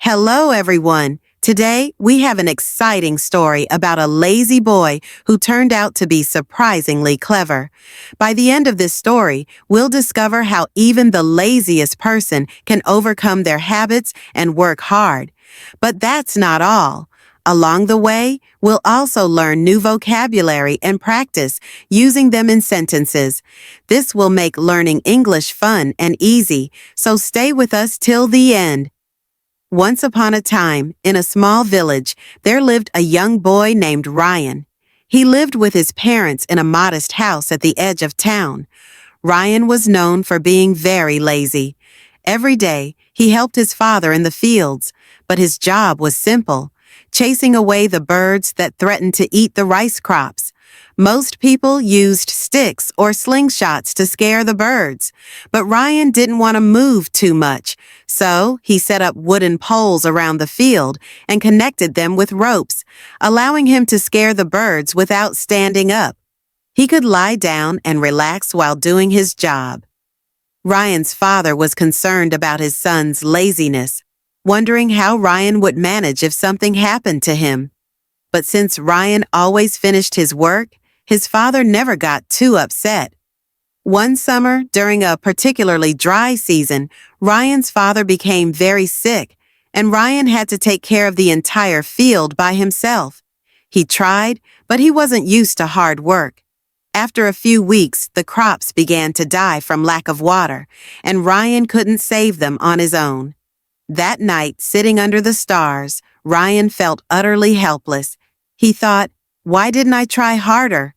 Hello, everyone. Today, we have an exciting story about a lazy boy who turned out to be surprisingly clever. By the end of this story, we'll discover how even the laziest person can overcome their habits and work hard. But that's not all. Along the way, we'll also learn new vocabulary and practice using them in sentences. This will make learning English fun and easy, so stay with us till the end. Once upon a time, in a small village, there lived a young boy named Ryan. He lived with his parents in a modest house at the edge of town. Ryan was known for being very lazy. Every day, he helped his father in the fields, but his job was simple, chasing away the birds that threatened to eat the rice crops. Most people used sticks or slingshots to scare the birds, but Ryan didn't want to move too much, so he set up wooden poles around the field and connected them with ropes, allowing him to scare the birds without standing up. He could lie down and relax while doing his job. Ryan's father was concerned about his son's laziness, wondering how Ryan would manage if something happened to him. But since Ryan always finished his work, his father never got too upset. One summer, during a particularly dry season, Ryan's father became very sick, and Ryan had to take care of the entire field by himself. He tried, but he wasn't used to hard work. After a few weeks, the crops began to die from lack of water, and Ryan couldn't save them on his own. That night, sitting under the stars, Ryan felt utterly helpless. He thought, "Why didn't I try harder?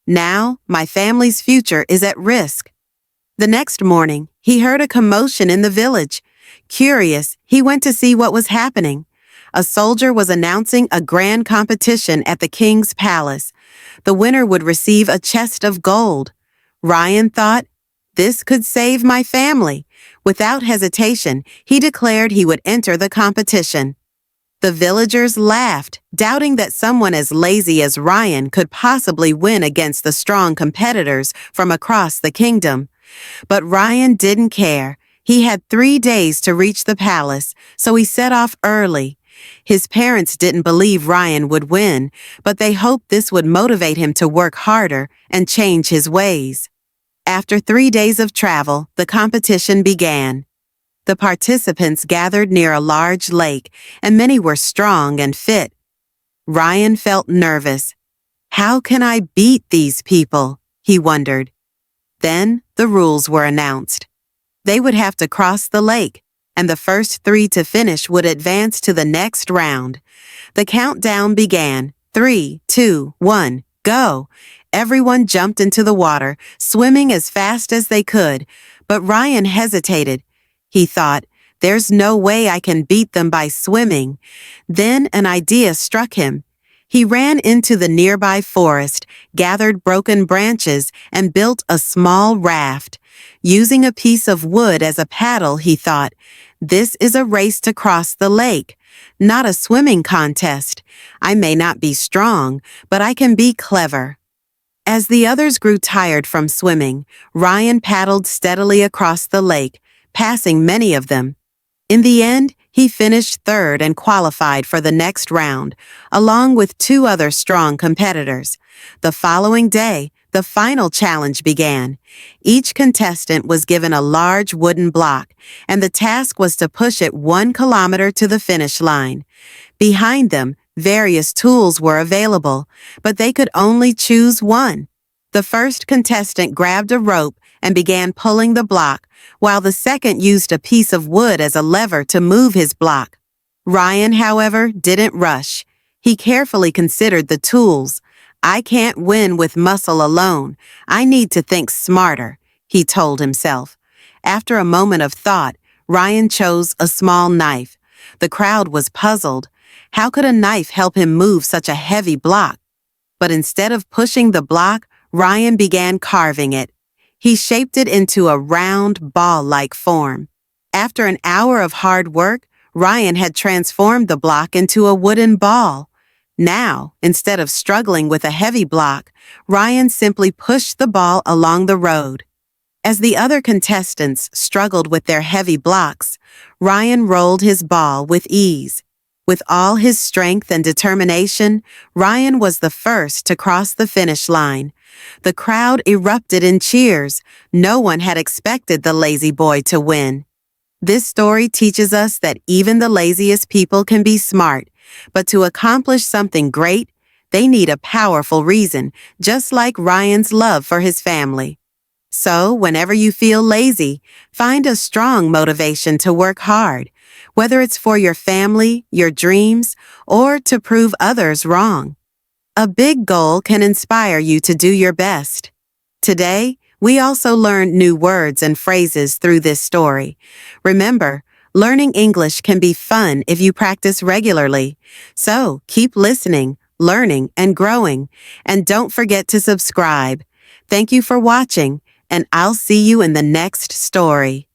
Now, my family's future is at risk." The next morning, he heard a commotion in the village. Curious, he went to see what was happening. A soldier was announcing a grand competition at the king's palace. The winner would receive a chest of gold. Ryan thought, "This could save my family." Without hesitation, he declared he would enter the competition. The villagers laughed, doubting that someone as lazy as Ryan could possibly win against the strong competitors from across the kingdom. But Ryan didn't care. He had 3 days to reach the palace, so he set off early. His parents didn't believe Ryan would win, but they hoped this would motivate him to work harder and change his ways. After 3 days of travel, the competition began. The participants gathered near a large lake, and many were strong and fit. Ryan felt nervous. "How can I beat these people?" he wondered. Then the rules were announced. They would have to cross the lake, and the first 3 to finish would advance to the next round. The countdown began. 3, 2, 1, go! Everyone jumped into the water, swimming as fast as they could, but Ryan hesitated. He thought, "There's no way I can beat them by swimming." Then an idea struck him. He ran into the nearby forest, gathered broken branches, and built a small raft. Using a piece of wood as a paddle, he thought, "This is a race to cross the lake, not a swimming contest. I may not be strong, but I can be clever." As the others grew tired from swimming, Ryan paddled steadily across the lake, passing many of them. In the end, he finished third and qualified for the next round, along with 2 other strong competitors. The following day, the final challenge began. Each contestant was given a large wooden block, and the task was to push it 1 kilometer to the finish line. Behind them, various tools were available, but they could only choose one. The first contestant grabbed a rope and began pulling the block, while the second used a piece of wood as a lever to move his block. Ryan, however, didn't rush. He carefully considered the tools. "I can't win with muscle alone. I need to think smarter," he told himself. After a moment of thought, Ryan chose a small knife. The crowd was puzzled. How could a knife help him move such a heavy block? But instead of pushing the block, Ryan began carving it. He shaped it into a round, ball-like form. After an hour of hard work, Ryan had transformed the block into a wooden ball. Now, instead of struggling with a heavy block, Ryan simply pushed the ball along the road. As the other contestants struggled with their heavy blocks, Ryan rolled his ball with ease. With all his strength and determination, Ryan was the first to cross the finish line. The crowd erupted in cheers. No one had expected the lazy boy to win. This story teaches us that even the laziest people can be smart, but to accomplish something great, they need a powerful reason, just like Ryan's love for his family. So, whenever you feel lazy, find a strong motivation to work hard, whether it's for your family, your dreams, or to prove others wrong. A big goal can inspire you to do your best. Today, we also learned new words and phrases through this story. Remember, learning English can be fun if you practice regularly. So, keep listening, learning, and growing. And don't forget to subscribe. Thank you for watching, and I'll see you in the next story.